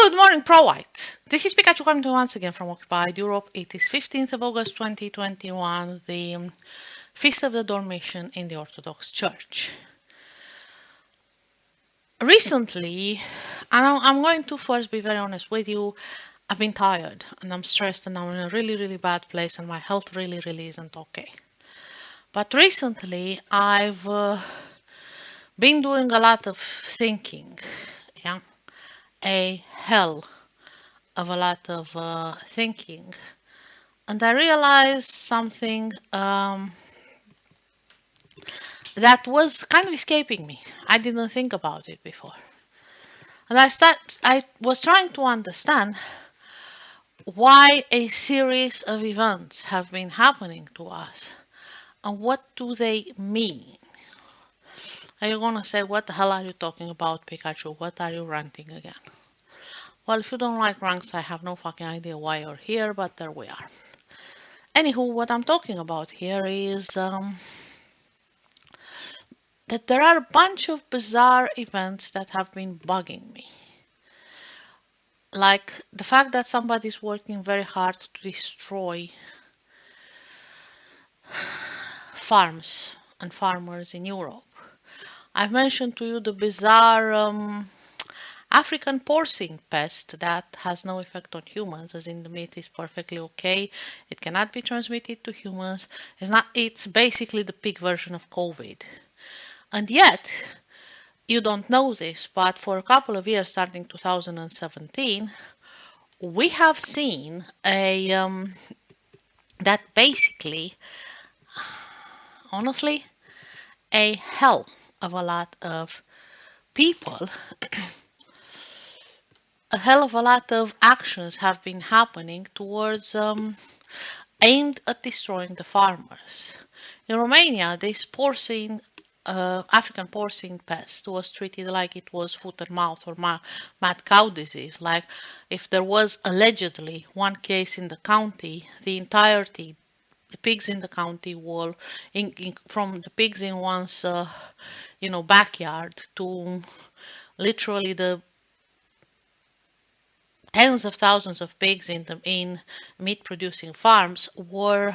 Good morning, Pro-Whites. This is Pikachu coming to you once again from Occupied Europe. It is 15th of August 2021, the Feast of the Dormition in the Orthodox Church. Recently, and I'm going to first be very honest with you, I've been tired and I'm stressed and I'm in a really, really bad place and my health really, really isn't okay. But recently, I've been doing a lot of thinking, a hell of a lot of thinking, and I realized something that was kind of escaping me. I didn't think about it before, and I was trying to understand why a series of events have been happening to us, and what do they mean? Are you gonna say, what the hell are you talking about, Pikachu? What are you ranting again? Well, if you don't like ranks, I have no fucking idea why you're here, but there we are. Anywho, what I'm talking about here is that there are a bunch of bizarre events that have been bugging me. Like the fact that somebody's working very hard to destroy farms and farmers in Europe. I've mentioned to you the bizarre African porcine pest that has no effect on humans, as in the meat is perfectly okay. It cannot be transmitted to humans. It's basically the pig version of COVID. And yet, you don't know this, but for a couple of years, starting 2017, we have seen that basically, honestly, a hell of a lot of people, a hell of a lot of actions have been happening towards aimed at destroying the farmers. In Romania, this African porcine pest was treated like it was foot and mouth or mad cow disease. Like if there was allegedly one case in the county, the pigs in the county were from the pigs in one's backyard to literally the tens of thousands of pigs in meat producing farms were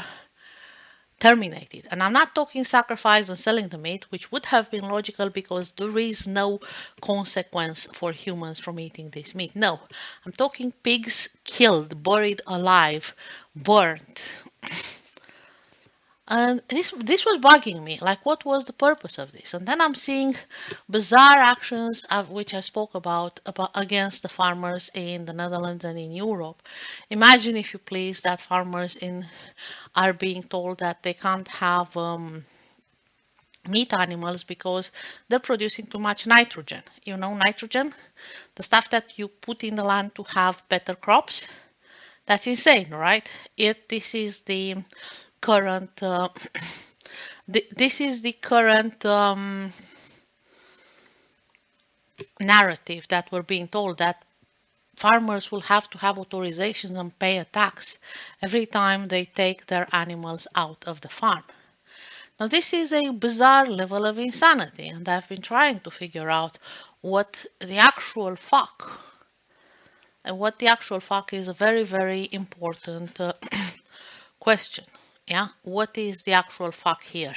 terminated. And I'm not talking sacrifice and selling the meat, which would have been logical because there is no consequence for humans from eating this meat. No, I'm talking pigs killed, buried alive, burnt. And this was bugging me. Like, what was the purpose of this? And then I'm seeing bizarre actions which I spoke about against the farmers in the Netherlands and in Europe. Imagine, if you please, that farmers are being told that they can't have meat animals because they're producing too much nitrogen. You know, nitrogen, the stuff that you put in the land to have better crops. That's insane, right? This is the current narrative that we're being told, that farmers will have to have authorizations and pay a tax every time they take their animals out of the farm. Now, this is a bizarre level of insanity, and I've been trying to figure out what the actual fuck, and what the actual fuck is a very, very important question. Yeah, what is the actual fuck here?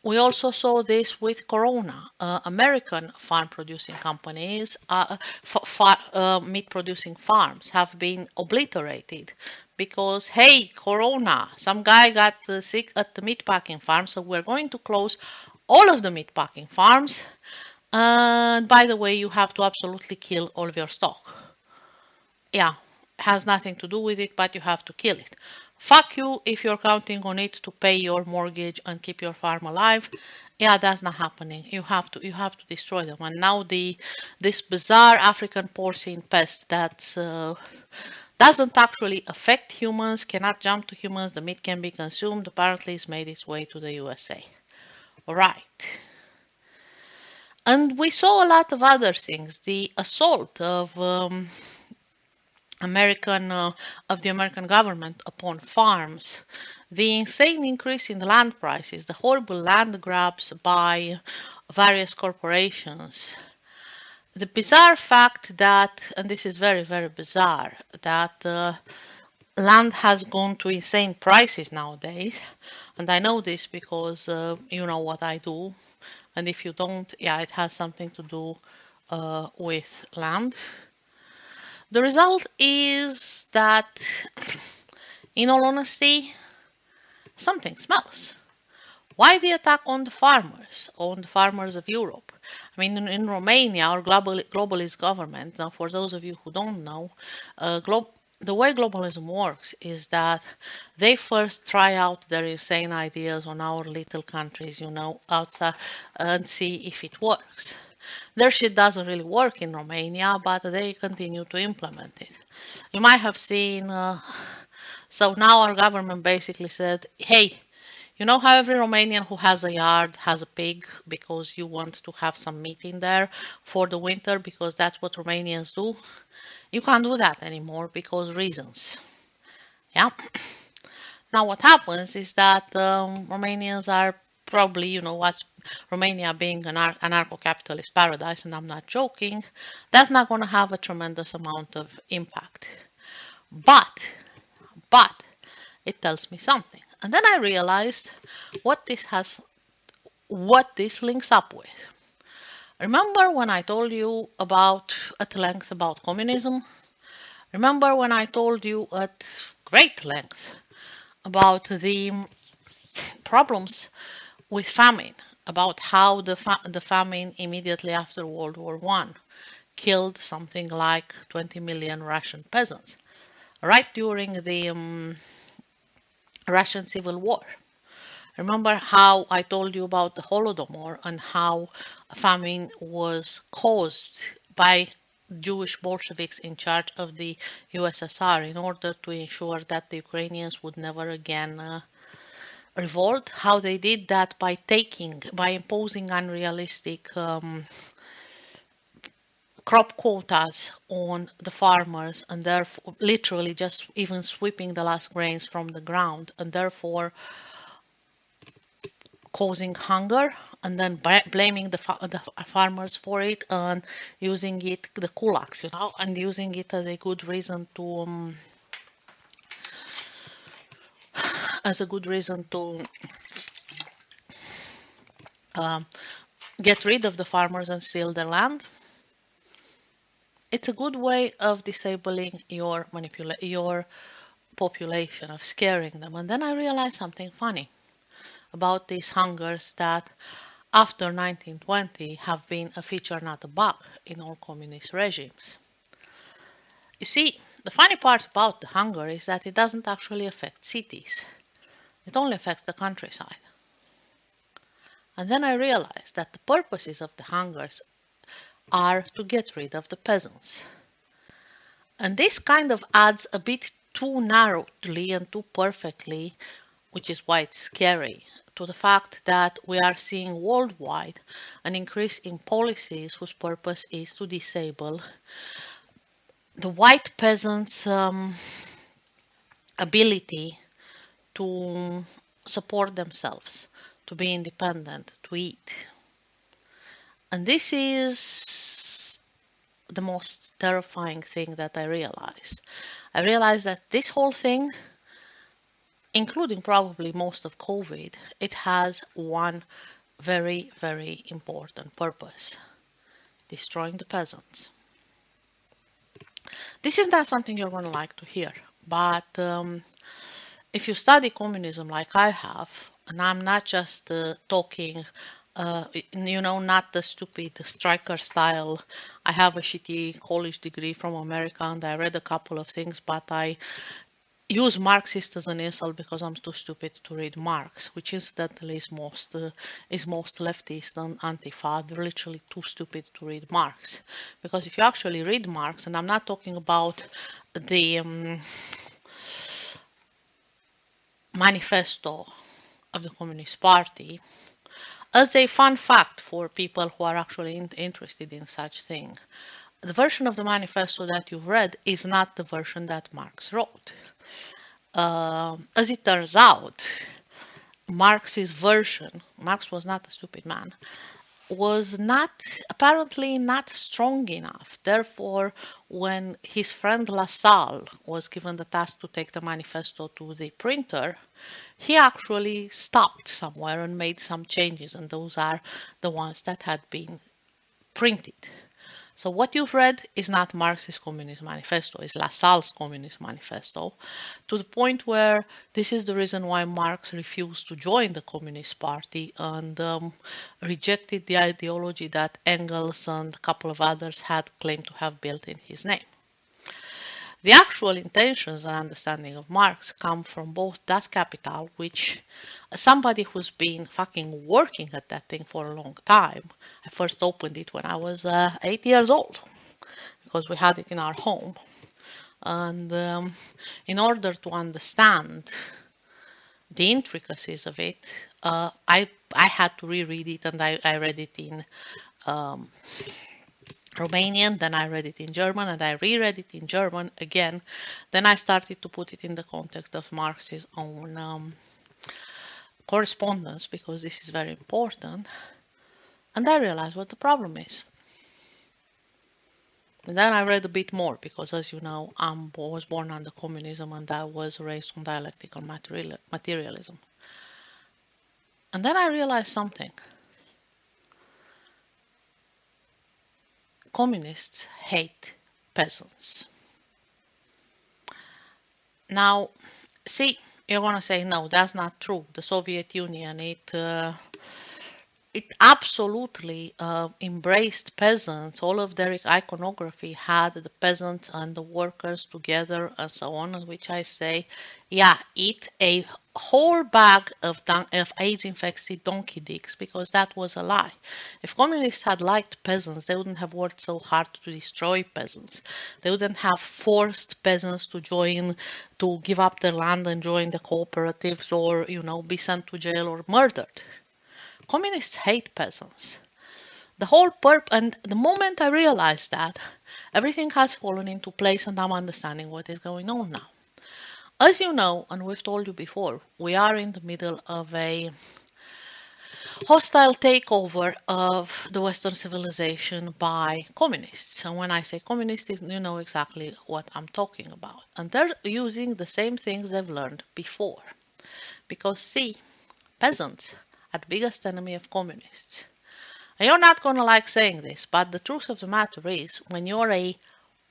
We also saw this with Corona. American farm-producing companies, meat-producing farms have been obliterated because, hey, Corona, some guy got sick at the meatpacking farm, so we're going to close all of the meatpacking farms. And by the way, you have to absolutely kill all of your stock. Yeah, has nothing to do with it, but you have to kill it. Fuck you if you're counting on it to pay your mortgage and keep your farm alive. Yeah, that's not happening. You have to destroy them. And now this bizarre African porcine pest that doesn't actually affect humans, cannot jump to humans, the meat can be consumed, apparently it's made its way to the USA. All right. And we saw a lot of other things. The assault of the American government upon farms, the insane increase in the land prices, the horrible land grabs by various corporations. The bizarre fact that, and this is very, very bizarre, that land has gone to insane prices nowadays. And I know this because you know what I do. And if you don't, yeah, it has something to do with land. The result is that, in all honesty, something smells. Why the attack on the farmers of Europe? I mean, in Romania, our globalist government, now for those of you who don't know, the way globalism works is that they first try out their insane ideas on our little countries, outside, and see if it works. Their shit doesn't really work in Romania, but they continue to implement it. You might have seen, so now our government basically said, hey, you know how every Romanian who has a yard has a pig because you want to have some meat in there for the winter because that's what Romanians do? You can't do that anymore because reasons. Yeah. Now what happens is that Romanians are probably, as Romania being an anarcho-capitalist paradise, and I'm not joking, that's not going to have a tremendous amount of impact. But it tells me something. And then I realized what this links up with. Remember when I told you at length about communism? Remember when I told you at great length about the problems with famine, about how the famine immediately after World War I killed something like 20 million Russian peasants, right during the Russian Civil War. Remember how I told you about the Holodomor and how famine was caused by Jewish Bolsheviks in charge of the USSR in order to ensure that the Ukrainians would never again revolt? How they did that by imposing unrealistic crop quotas on the farmers and therefore literally just even sweeping the last grains from the ground and therefore causing hunger and then blaming the farmers for it and using it, the kulaks, and using it as a good reason to get rid of the farmers and steal their land. It's a good way of disabling your population, of scaring them. And then I realized something funny about these hungers that after 1920 have been a feature, not a bug, in all communist regimes. You see, the funny part about the hunger is that it doesn't actually affect cities. It only affects the countryside. And then I realized that the purposes of the hungers are to get rid of the peasants. And this kind of adds a bit too narrowly and too perfectly, which is why it's scary, to the fact that we are seeing worldwide an increase in policies whose purpose is to disable the white peasants' ability to support themselves, to be independent, to eat. And this is the most terrifying thing that I realized. I realized that this whole thing, including probably most of COVID, it has one very, very important purpose: destroying the peasants. This is not something you're going to like to hear, but if you study communism like I have, and I'm not just talking, not the stupid striker style, I have a shitty college degree from America and I read a couple of things, but I use Marxist as an insult because I'm too stupid to read Marx, which incidentally is most leftist and Antifa. They're literally too stupid to read Marx. Because if you actually read Marx, and I'm not talking about the manifesto of the Communist Party, as a fun fact for people who are actually interested in such thing, the version of the manifesto that you've read is not the version that Marx wrote. As it turns out, Marx's version, Marx was not a stupid man, was not apparently not strong enough. Therefore, when his friend Lassalle was given the task to take the manifesto to the printer, he actually stopped somewhere and made some changes, and those are the ones that had been printed. So what you've read is not Marx's Communist Manifesto, it's Lassalle's Communist Manifesto, to the point where this is the reason why Marx refused to join the Communist Party and rejected the ideology that Engels and a couple of others had claimed to have built in his name. The actual intentions and understanding of Marx come from both Das Kapital, which somebody who's been fucking working at that thing for a long time. I first opened it when I was 8 years old because we had it in our home. And in order to understand the intricacies of it, I had to reread it, and I read it in Romanian, then I read it in German, and I reread it in German again. Then I started to put it in the context of Marx's own correspondence, because this is very important. And I realized what the problem is. And then I read a bit more, because as you know, I was born under communism and I was raised on dialectical materialism. And then I realized something. Communists hate peasants. Now, see, you're going to say, no, that's not true. The Soviet Union, it absolutely embraced peasants. All of their iconography had the peasants and the workers together and so on, which I say, yeah, eat a whole bag of AIDS-infected donkey dicks, because that was a lie. If communists had liked peasants, they wouldn't have worked so hard to destroy peasants. They wouldn't have forced peasants to give up their land and join the cooperatives, or, be sent to jail or murdered. Communists hate peasants. The whole and the moment I realized that, everything has fallen into place and I'm understanding what is going on now. As you know, and we've told you before, we are in the middle of a hostile takeover of the Western civilization by communists. And when I say communists, you know exactly what I'm talking about. And they're using the same things they've learned before. Because see, peasants are the biggest enemy of communists. And you're not going to like saying this, but the truth of the matter is, when you're a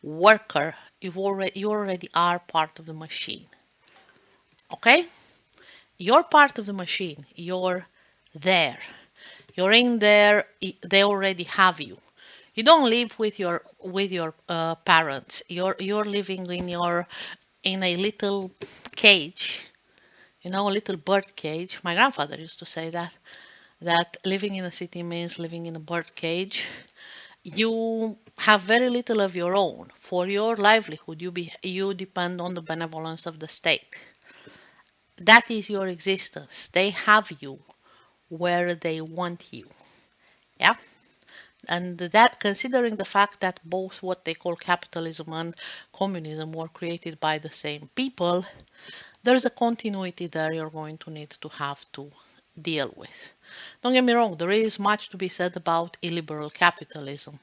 worker, you already are part of the machine. Okay? You're part of the machine. You're there. You're in there. They already have you. You don't live with your parents. You're living in a little cage. A little bird cage. My grandfather used to say that living in a city means living in a bird cage. You have very little of your own. For your livelihood, you depend on the benevolence of the state. That is your existence. They have you where they want you. Yeah? And that, considering the fact that both what they call capitalism and communism were created by the same people, there's a continuity there you're going to need to have to deal with. Don't get me wrong, there is much to be said about illiberal capitalism.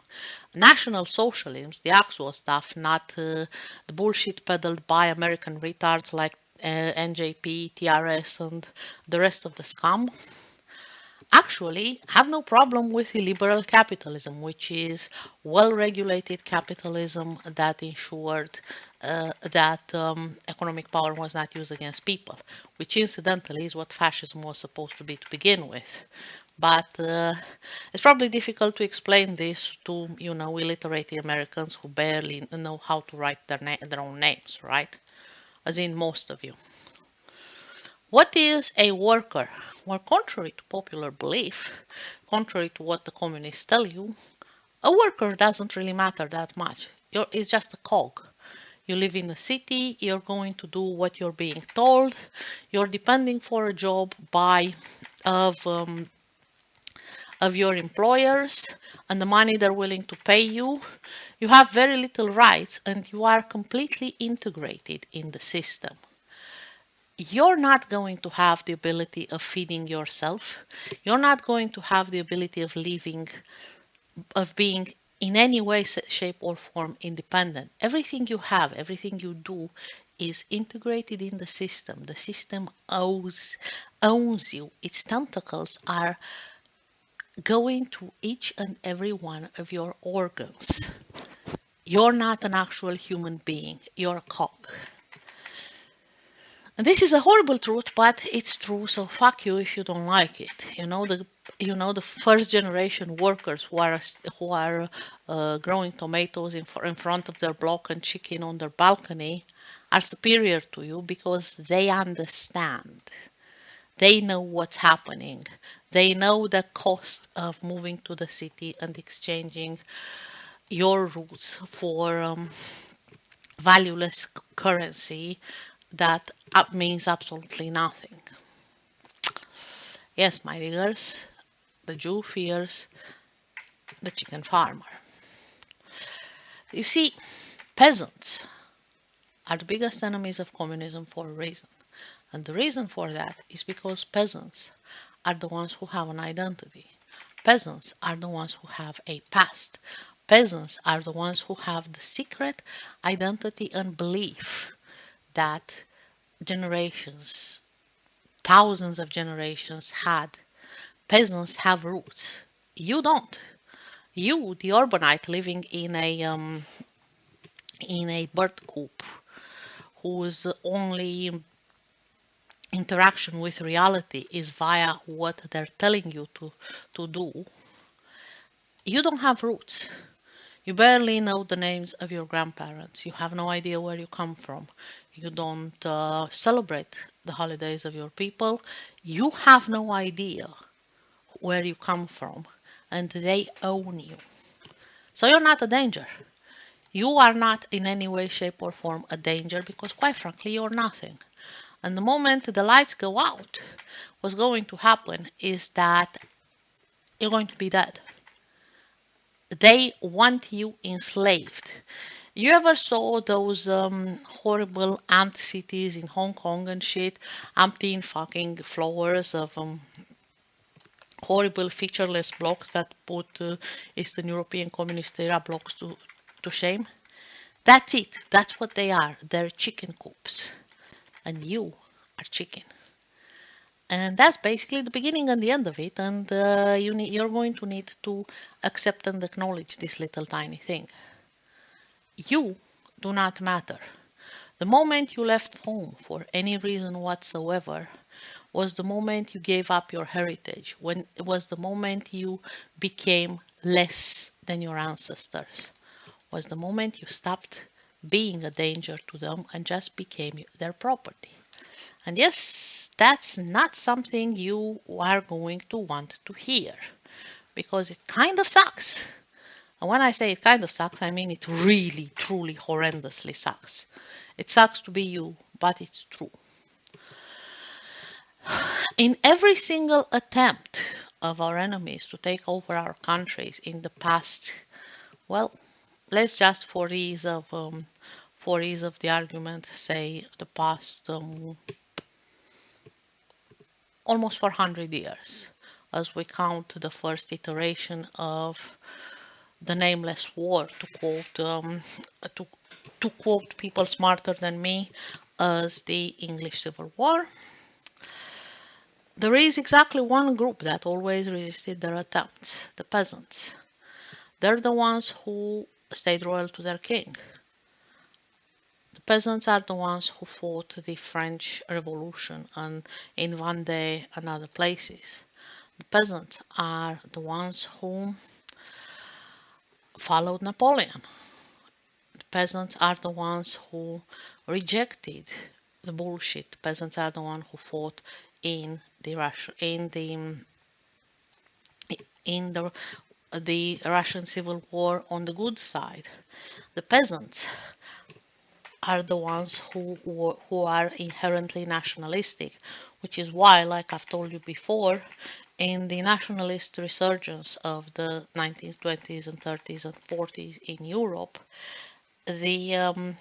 National socialism, the actual stuff, not the bullshit peddled by American retards like NJP, TRS, and the rest of the scum, actually had no problem with illiberal capitalism, which is well-regulated capitalism that ensured that economic power was not used against people, which incidentally is what fascism was supposed to be to begin with. But it's probably difficult to explain this to, illiterate Americans who barely know how to write their own names, right? As in most of you. What is a worker? Well, contrary to popular belief, contrary to what the communists tell you, a worker doesn't really matter that much. It's just a cog. You live in a city, you're going to do what you're being told, you're depending for a job of your employers and the money they're willing to pay you. You have very little rights and you are completely integrated in the system. you're not going to have the ability of feeding yourself. You're not going to have the ability of living, of being in any way, shape, or form independent. Everything you have, everything you do is integrated in the system. The system owns you. Its tentacles are going to each and every one of your organs. You're not an actual human being. You're a cog. And this is a horrible truth, but it's true. So fuck you if you don't like it. The first generation workers who are growing tomatoes in front of their block and chicken on their balcony are superior to you because they understand. They know what's happening. They know the cost of moving to the city and exchanging your roots for valueless currency that means absolutely nothing. Yes, my diggers, the Jew fears the chicken farmer. You see, peasants are the biggest enemies of communism for a reason. And the reason for that is because peasants are the ones who have an identity. Peasants are the ones who have a past. Peasants are the ones who have the secret identity and belief that generations, thousands of generations had. Peasants have roots. You don't. You, the urbanite living in a bird coop, whose only interaction with reality is via what they're telling you to do, you don't have roots. You barely know the names of your grandparents. You have no idea where you come from. You don't celebrate the holidays of your people. You have no idea where you come from, and they own you. So you're not a danger. You are not in any way, shape, or form a danger because, quite frankly, you're nothing. And the moment the lights go out, what's going to happen is that you're going to be dead. They want you enslaved. You ever saw those horrible ant cities in Hong Kong and shit? Empty fucking floors of horrible featureless blocks that put Eastern European communist era blocks to shame? That's it. That's what they are. They're chicken coops. And you are chicken. And that's basically the beginning and the end of it. And you're going to need to accept and acknowledge this little tiny thing. You do not matter. The moment you left home for any reason whatsoever was the moment you gave up your heritage, when it was the moment you became less than your ancestors, was the moment you stopped being a danger to them and just became their property. And yes, that's not something you are going to want to hear because it kind of sucks. And when I say it kind of sucks, I mean it really, truly, horrendously sucks. It sucks to be you, but it's true. In every single attempt of our enemies to take over our countries in the past, well, let's just for ease of the argument say the past almost 400 years, as we count the first iteration of the nameless war, to quote people smarter than me, as the English Civil War. There is exactly one group that always resisted their attempts, the peasants. They're the ones who stayed loyal to their king. The peasants are the ones who fought the French Revolution and in Vendée and other places. The peasants are the ones who followed Napoleon. The peasants are the ones who rejected the bullshit. The peasants are the ones who fought in the Russian Civil War on the good side. The peasants are the ones who are inherently nationalistic, which is why, like I've told you before, in the nationalist resurgence of the 1920s and 30s and 40s in Europe, the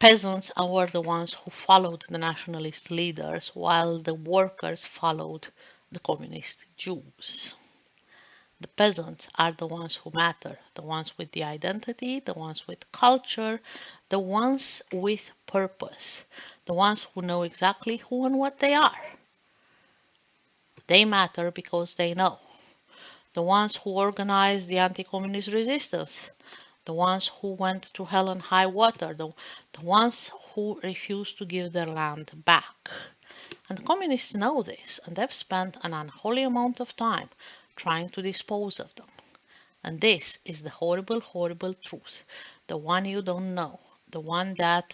peasants were the ones who followed the nationalist leaders, while the workers followed the communist Jews. The peasants are the ones who matter, the ones with the identity, the ones with culture, the ones with purpose, the ones who know exactly who and what they are. They matter because they know. The ones who organized the anti-communist resistance, the ones who went through hell and high water, the ones who refused to give their land back. And the communists know this, and they've spent an unholy amount of time trying to dispose of them. And this is the horrible, horrible truth, the one you don't know, the one that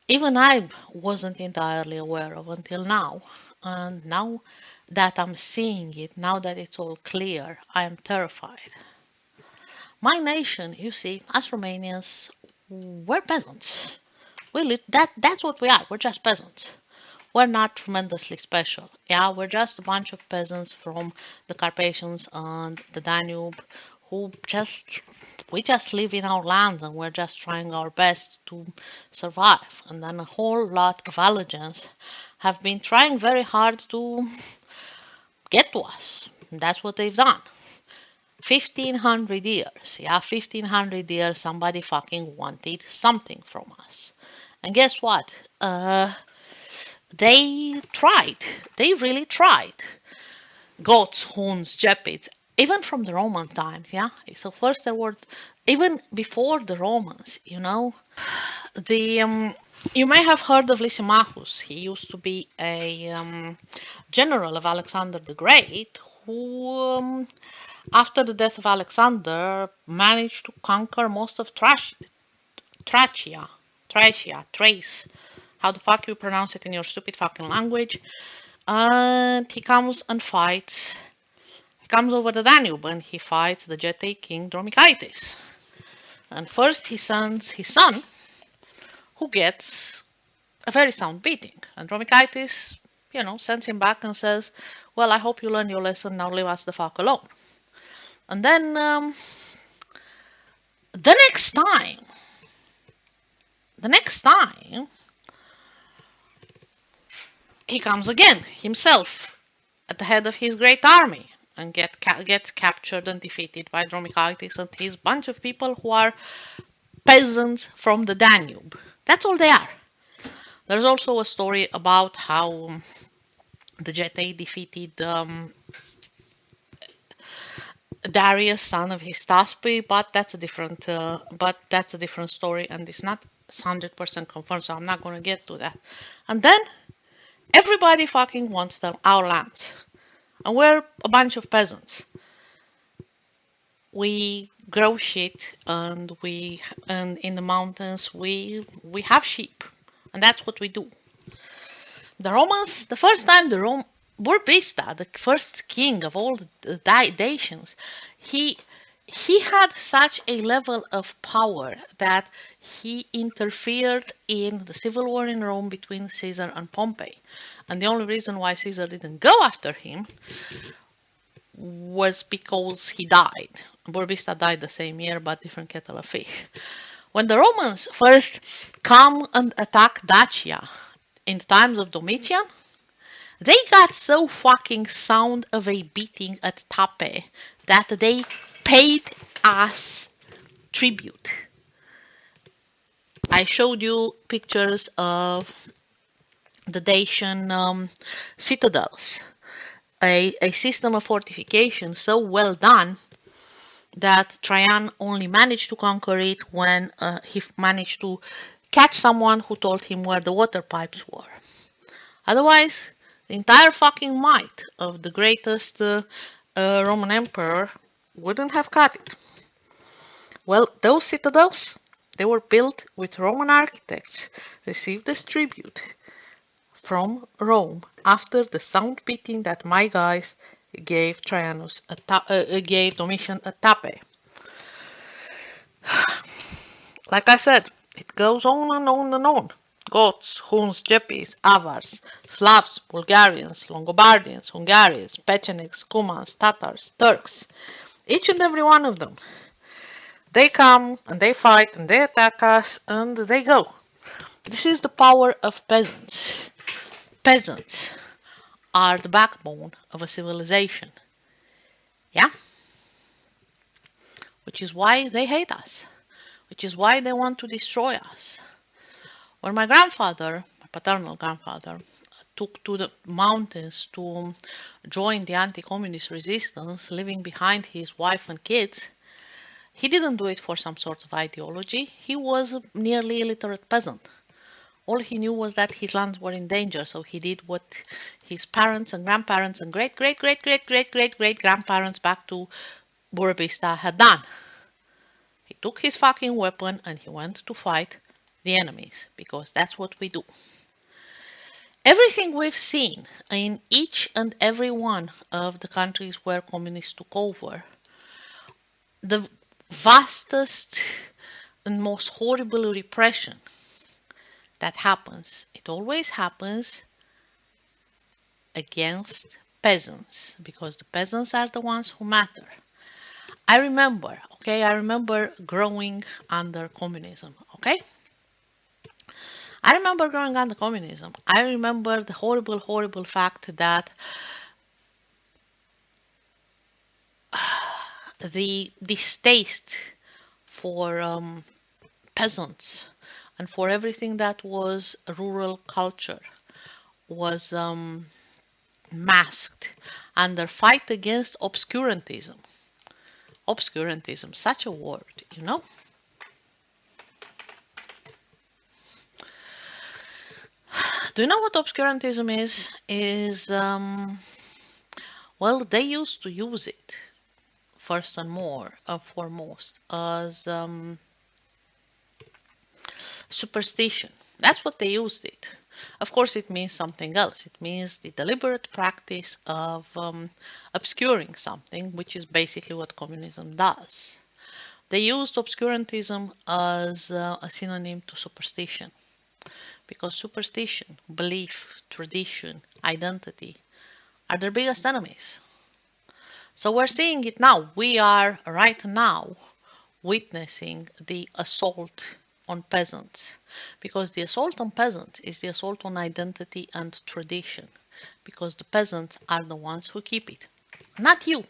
even I wasn't entirely aware of until now. And now that I'm seeing it, now that it's all clear, I am terrified. My nation, you see, us Romanians, we're peasants. That's what we are. We're just peasants. We're not tremendously special. Yeah, we're just a bunch of peasants from the Carpathians and the Danube who we just live in our lands and we're just trying our best to survive. And then a whole lot of allegiants have been trying very hard to get to us. And that's what they've done. 1500 years, yeah, 1500 years somebody fucking wanted something from us. And guess what? They tried. They really tried. Goats, Huns, Gepids, even from the Roman times, yeah. So first there were, even before the Romans, you know, you may have heard of Lysimachus. He used to be a general of Alexander the Great, who, after the death of Alexander, managed to conquer most of Thrace. How the fuck you pronounce it in your stupid fucking language? And he comes and fights. He comes over the Danube and he fights the Getae king Dromichaitis. And first he sends his son, who gets a very sound beating. And Dromichaitis, you know, sends him back and says, well, I hope you learned your lesson, now leave us the fuck alone. And then the next time, he comes again, himself, at the head of his great army, and gets captured and defeated by Dromichaitis and his bunch of people who are peasants from the Danube. That's all they are. There's also a story about how the Getae defeated Darius, son of Hystaspe, but that's a different story, and it's not 100% confirmed, so I'm not going to get to that. And then everybody fucking wants our lands, and we're a bunch of peasants. We grow shit, and in the mountains we have sheep, and that's what we do. The Romans, the first time Burbista, the first king of all the Dacians, he had such a level of power that he interfered in the civil war in Rome between Caesar and Pompey. And the only reason why Caesar didn't go after him was because he died. Burbista died the same year, but different kettle of fish. When the Romans first come and attack Dacia in the times of Domitian, they got so fucking sound of a beating at Tape that they paid us tribute. I showed you pictures of the Dacian citadels, a system of fortification so well done that Trajan only managed to conquer it when he managed to catch someone who told him where the water pipes were. Otherwise, the entire fucking might of the greatest Roman emperor wouldn't have cut it. Well, those citadels, they were built with Roman architects, received as tribute from Rome after the sound beating that my guys gave gave Domitian at Tape. Like I said, it goes on and on and on. Goths, Huns, Gepids, Avars, Slavs, Bulgarians, Longobardians, Hungarians, Pechenegs, Cumans, Tatars, Turks. Each and every one of them. They come and they fight and they attack us and they go. This is the power of peasants. Peasants are the backbone of a civilization. Yeah? Which is why they hate us. Which is why they want to destroy us. When my grandfather, my paternal grandfather, took to the mountains to join the anti-communist resistance, leaving behind his wife and kids, he didn't do it for some sort of ideology. He was a nearly illiterate peasant. All he knew was that his lands were in danger, so he did what his parents and grandparents and great great great great great great great grandparents back to Burebista had done. He took his fucking weapon and he went to fight the enemies, because that's what we do. Everything we've seen in each and every one of the countries where communists took over, the vastest and most horrible repression that happens, it always happens against peasants, because the peasants are the ones who matter. I remember growing under communism, okay? I remember growing under communism. I remember the horrible, horrible fact that the distaste for peasants and for everything that was rural culture was masked under fight against obscurantism. Obscurantism, such a word, you know? Do you know what obscurantism is? Well, they used to use it first and foremost as superstition. That's what they used it. Of course, it means something else. It means the deliberate practice of obscuring something, which is basically what communism does. They used obscurantism as a synonym to superstition, because superstition, belief, tradition, identity are their biggest enemies. So we're seeing it now. We are right now witnessing the assault on peasants, because the assault on peasants is the assault on identity and tradition, because the peasants are the ones who keep it, not you.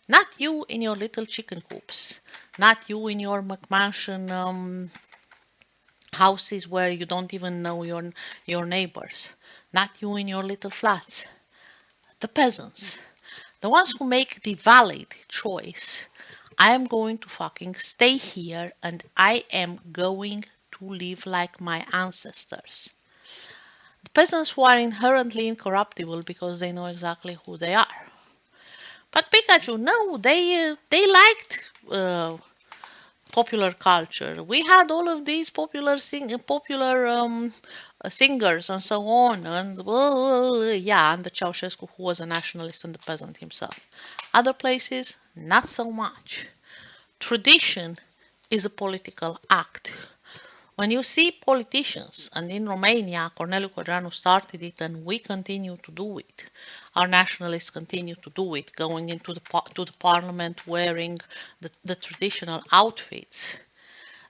Not you in your little chicken coops, not you in your McMansion houses where you don't even know your neighbors, not you in your little flats. The peasants, the ones who make the valid choice. I am going to fucking stay here and I am going to live like my ancestors. The peasants who are inherently incorruptible because they know exactly who they are. But Pikachu, no, they liked popular culture. We had all of these popular singers and so on, and yeah, and the Ceausescu, who was a nationalist and a peasant himself. Other places, not so much. Tradition is a political act. When you see politicians, and in Romania, Corneliu Codreanu started it, and we continue to do it. Our nationalists continue to do it, going into the parliament wearing the traditional outfits.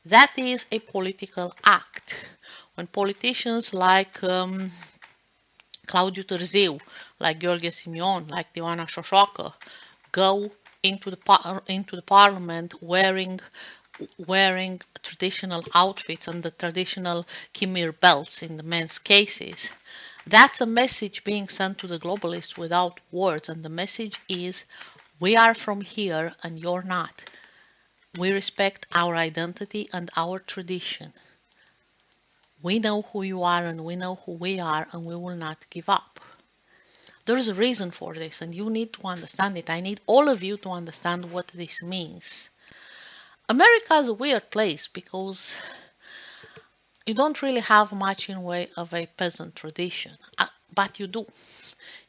That is a political act. When politicians like Claudiu Târziu, like Gheorghe Simion, like Ioana Șoșoacă, go into the parliament wearing traditional outfits and the traditional Khmer belts in the men's cases. That's a message being sent to the globalists without words, and the message is, we are from here and you're not. We respect our identity and our tradition. We know who you are and we know who we are, and we will not give up. There's a reason for this, and you need to understand it. I need all of you to understand what this means. America is a weird place because you don't really have much in way of a peasant tradition, but you do.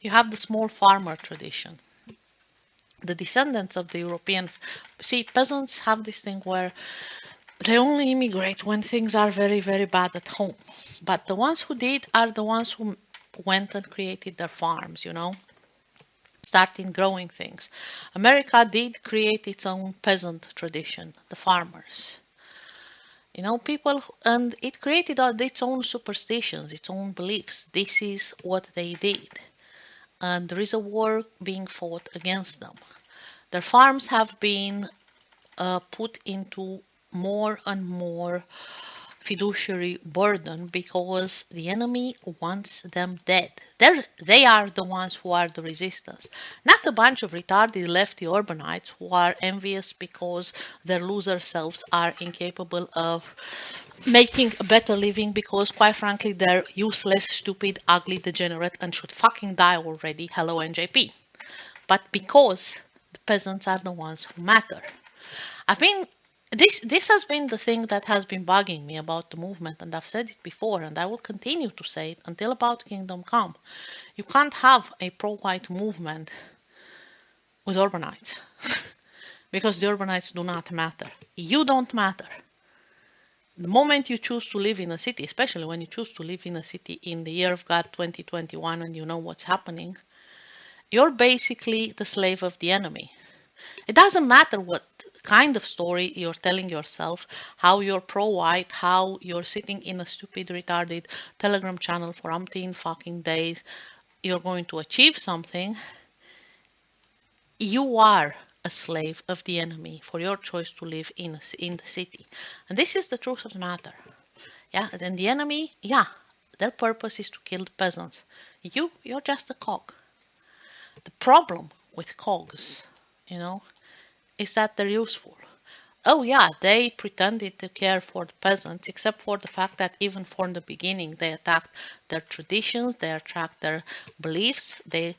You have the small farmer tradition. The descendants of the European, peasants have this thing where they only immigrate when things are very, very bad at home. But the ones who did are the ones who went and created their farms, starting growing things. America did create its own peasant tradition, the farmers. People, and it created its own superstitions, its own beliefs. This is what they did. And there is a war being fought against them. Their farms have been put into more and more fiduciary burden because the enemy wants them dead. They are the ones who are the resistance, not a bunch of retarded lefty urbanites who are envious because their loser selves are incapable of making a better living because, quite frankly, they're useless, stupid, ugly, degenerate, and should fucking die already. Hello, NJP. But because the peasants are the ones who matter. I've been this has been the thing that has been bugging me about the movement, and I've said it before, and I will continue to say it until about Kingdom Come. You can't have a pro-white movement with urbanites because the urbanites do not matter. You don't matter. The moment you choose to live in a city, especially when you choose to live in a city in the year of God 2021 and you know what's happening, you're basically the slave of the enemy. It doesn't matter what kind of story you're telling yourself, how you're pro-white, how you're sitting in a stupid, retarded Telegram channel for umpteen fucking days, you're going to achieve something. You are a slave of the enemy for your choice to live in the city. And this is the truth of the matter. Yeah, and the enemy, their purpose is to kill the peasants. You're just a cog. The problem with cogs, is that they're useful. Oh yeah, they pretended to care for the peasants, except for the fact that even from the beginning they attacked their traditions, they attacked their beliefs, they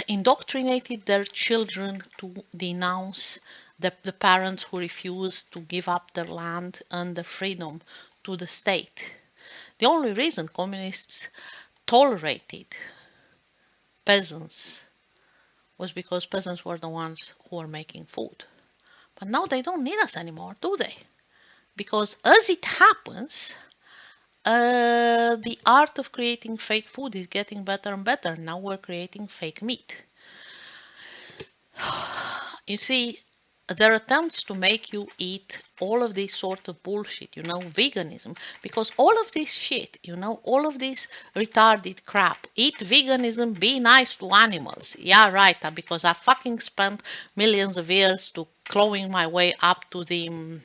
indoctrinated their children to denounce the parents who refused to give up their land and their freedom to the state. The only reason communists tolerated peasants was because peasants were the ones who were making food. But now they don't need us anymore, do they? Because as it happens, the art of creating fake food is getting better and better. Now we're creating fake meat. You see, there are attempts to make you eat all of this sort of bullshit, veganism, because all of this shit, all of this retarded crap, eat veganism, be nice to animals. Yeah, right, because I fucking spent millions of years to clawing my way up to being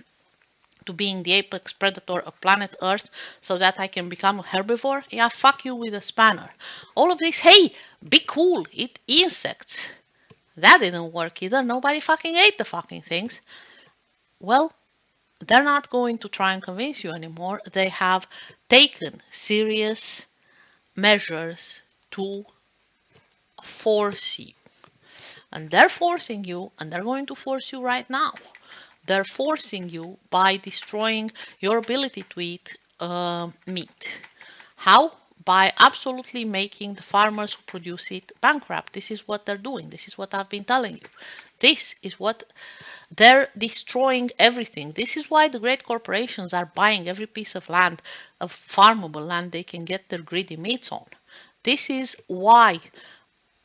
the apex predator of planet Earth so that I can become a herbivore. Yeah, fuck you with a spanner. All of this, hey, be cool, eat insects. That didn't work either. Nobody fucking ate the fucking things. Well, they're not going to try and convince you anymore. They have taken serious measures to force you. And they're forcing you, and they're going to force you right now. They're forcing you by destroying your ability to eat meat. How? By absolutely making the farmers who produce it bankrupt. This is what they're doing. This is what I've been telling you. This is what they're destroying everything. This is why the great corporations are buying every piece of land, of farmable land they can get their greedy meats on. This is why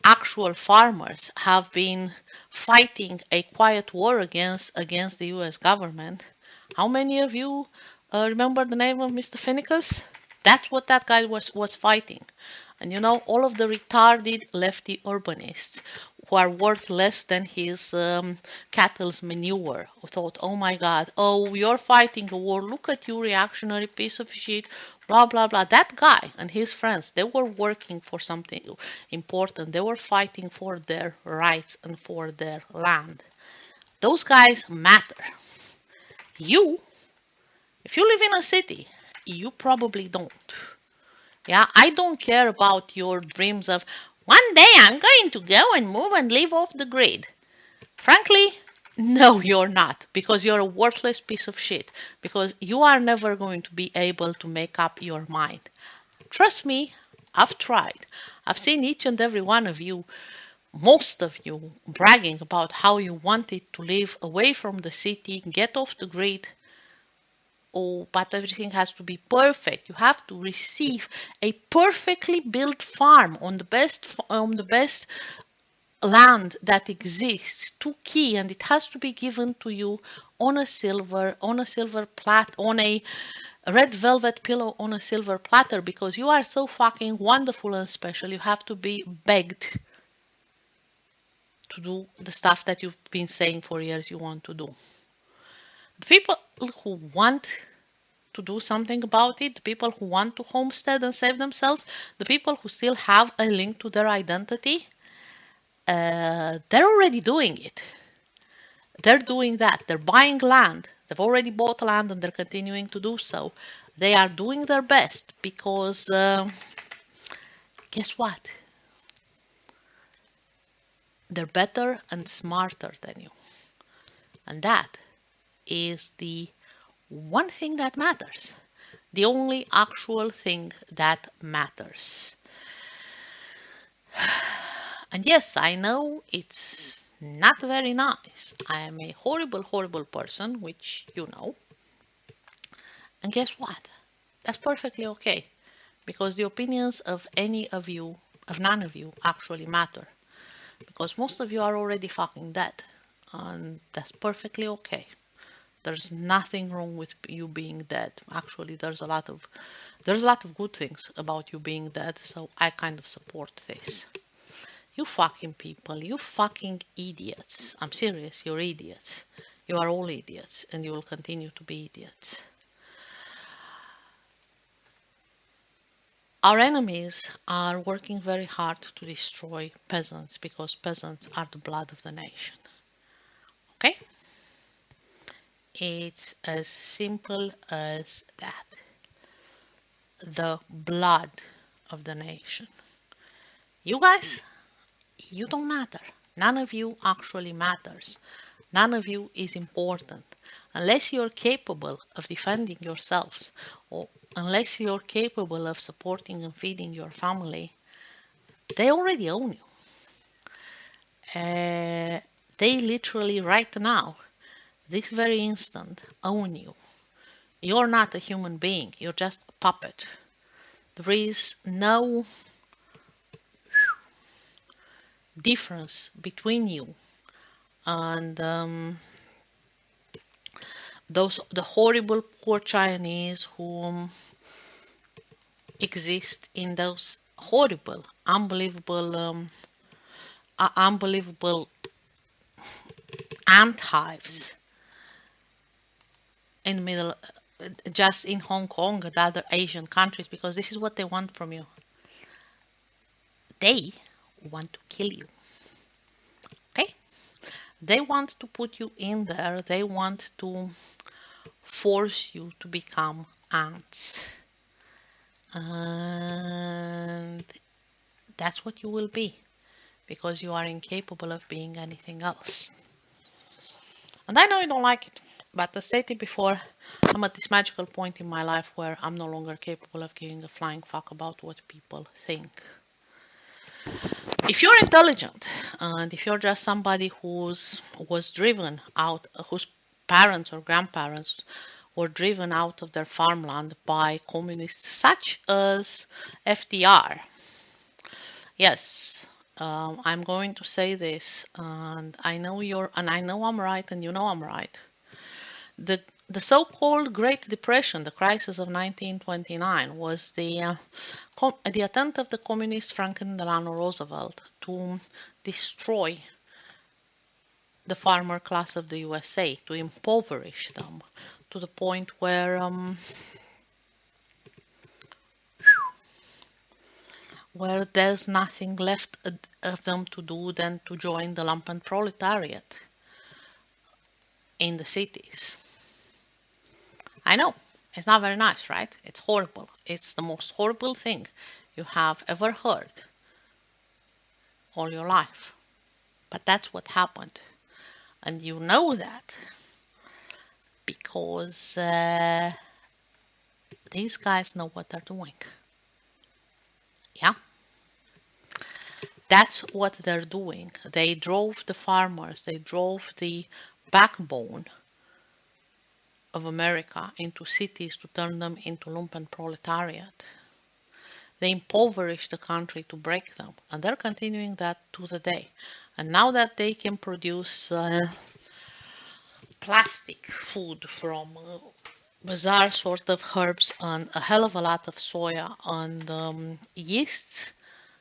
actual farmers have been fighting a quiet war against the US government. How many of you remember the name of Mr. Finicus? That's what that guy was fighting. And all of the retarded lefty urbanists who are worth less than his cattle's manure who thought, oh my God, oh, you're fighting a war. Look at you, reactionary piece of shit, blah, blah, blah. That guy and his friends, they were working for something important. They were fighting for their rights and for their land. Those guys matter. If you live in a city, you probably don't. Yeah, I don't care about your dreams of one day I'm going to go and move and live off the grid. Frankly, no, you're not, because you're a worthless piece of shit, because you are never going to be able to make up your mind. Trust me, I've tried. I've seen each and every one of you, most of you, bragging about how you wanted to live away from the city, get off the grid. Oh, but everything has to be perfect. You have to receive a perfectly built farm on the best land that exists too key, and it has to be given to you on a silver plat, on a red velvet pillow on a silver platter, because you are so fucking wonderful and special. You have to be begged to do the stuff that you've been saying for years you want to do. The people who want to do something about it, the people who want to homestead and save themselves, the people who still have a link to their identity, they're already doing it. They're doing that. They're buying land. They've already bought land and they're continuing to do so. They are doing their best because guess what? They're better and smarter than you. And that is the one thing that matters. The only actual thing that matters. And yes, I know it's not very nice. I am a horrible, horrible person, which you know. And guess what? That's perfectly okay. Because the opinions of none of you actually matter. Because most of you are already fucking dead. And that's perfectly okay. There's nothing wrong with you being dead. Actually, there's a lot of good things about you being dead, so I kind of support this. You fucking people, you fucking idiots. I'm serious, you're idiots. You are all idiots, and you will continue to be idiots. Our enemies are working very hard to destroy peasants because peasants are the blood of the nation. Okay? It's as simple as that. The blood of the nation. You guys, you don't matter. None of you actually matters. None of you is important. Unless you're capable of defending yourselves, or unless you're capable of supporting and feeding your family, they already own you. They literally right now, this very instant, own you. You're not a human being. You're just a puppet. There is no difference between you and the horrible poor Chinese who exist in those horrible, unbelievable ant hives in the middle, just in Hong Kong and other Asian countries, because this is what they want from you. They want to kill you. Okay? They want to put you in there. They want to force you to become ants. And that's what you will be, because you are incapable of being anything else. And I know you don't like it, but as stated before, I'm at this magical point in my life where I'm no longer capable of giving a flying fuck about what people think. If you're intelligent, and if you're just somebody whose parents or grandparents were driven out of their farmland by communists such as FDR, yes, I'm going to say this, and I know I'm right, and you know I'm right. The so-called Great Depression, the crisis of 1929, was the attempt of the communist Franklin Delano Roosevelt to destroy the farmer class of the USA, to impoverish them to the point where there's nothing left of them to do than to join the lumpen proletariat in the cities. I know, it's not very nice, right? It's horrible. It's the most horrible thing you have ever heard all your life. But that's what happened. And you know that because these guys know what they're doing. Yeah? That's what they're doing. They drove the farmers, they drove the backbone of America into cities to turn them into lumpen proletariat. They impoverished the country to break them, and they're continuing that to the day. And now that they can produce plastic food from bizarre sort of herbs and a hell of a lot of soya and yeasts,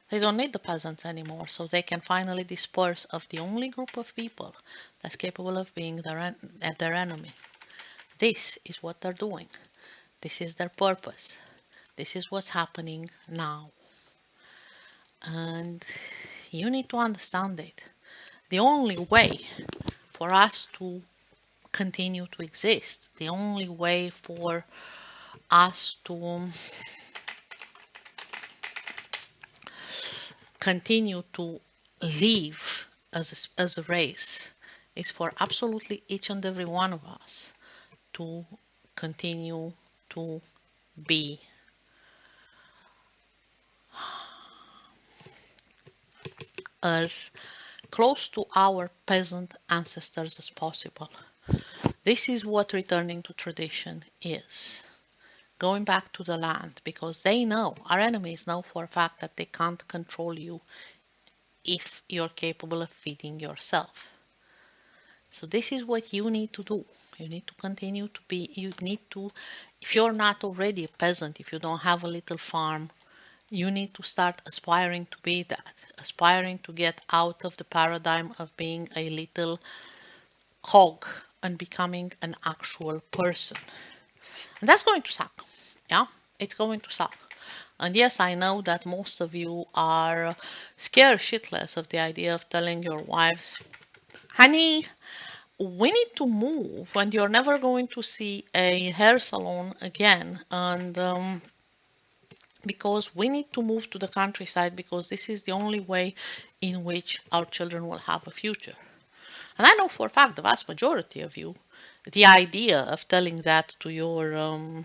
they don't need the peasants anymore, so they can finally disperse of the only group of people that's capable of being their enemy. This is what they're doing. This is their purpose. This is what's happening now. And you need to understand it. The only way for us to continue to exist, the only way for us to continue to live as a race is for absolutely each and every one of us to continue to be as close to our peasant ancestors as possible. This is what returning to tradition is. Going back to the land, because they know, our enemies know for a fact that they can't control you if you're capable of feeding yourself. So this is what you need to do. You need to continue to be, you need to, if you're not already a peasant, if you don't have a little farm, you need to start aspiring to be that, aspiring to get out of the paradigm of being a little cog and becoming an actual person. And that's going to suck. Yeah, it's going to suck. And yes, I know that most of you are scared shitless of the idea of telling your wives, honey, we need to move and you're never going to see a hair salon again. And because we need to move to the countryside because this is the only way in which our children will have a future. And I know for a fact the vast majority of you, the idea of telling that to your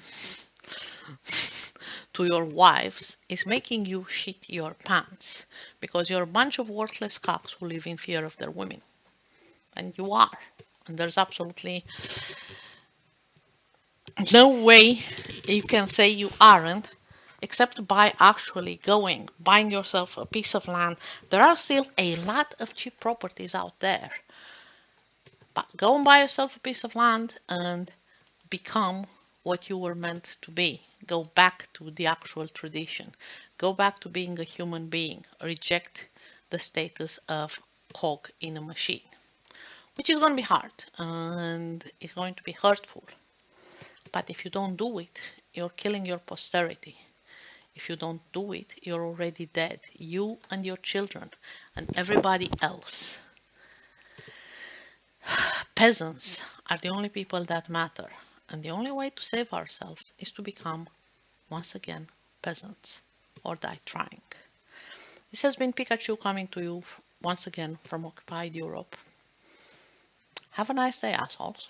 wives is making you shit your pants because you're a bunch of worthless cocks who live in fear of their women. And you are. And there's absolutely no way you can say you aren't except by actually going, buying yourself a piece of land. There are still a lot of cheap properties out there. But go and buy yourself a piece of land and become what you were meant to be. Go back to the actual tradition. Go back to being a human being. Reject the status of cog in a machine, which is going to be hard and it's going to be hurtful. But if you don't do it, you're killing your posterity. If you don't do it, you're already dead. You and your children and everybody else. Peasants are the only people that matter. And the only way to save ourselves is to become, once again, peasants or die trying. This has been Pikachu coming to you once again from occupied Europe. Have a nice day, assholes.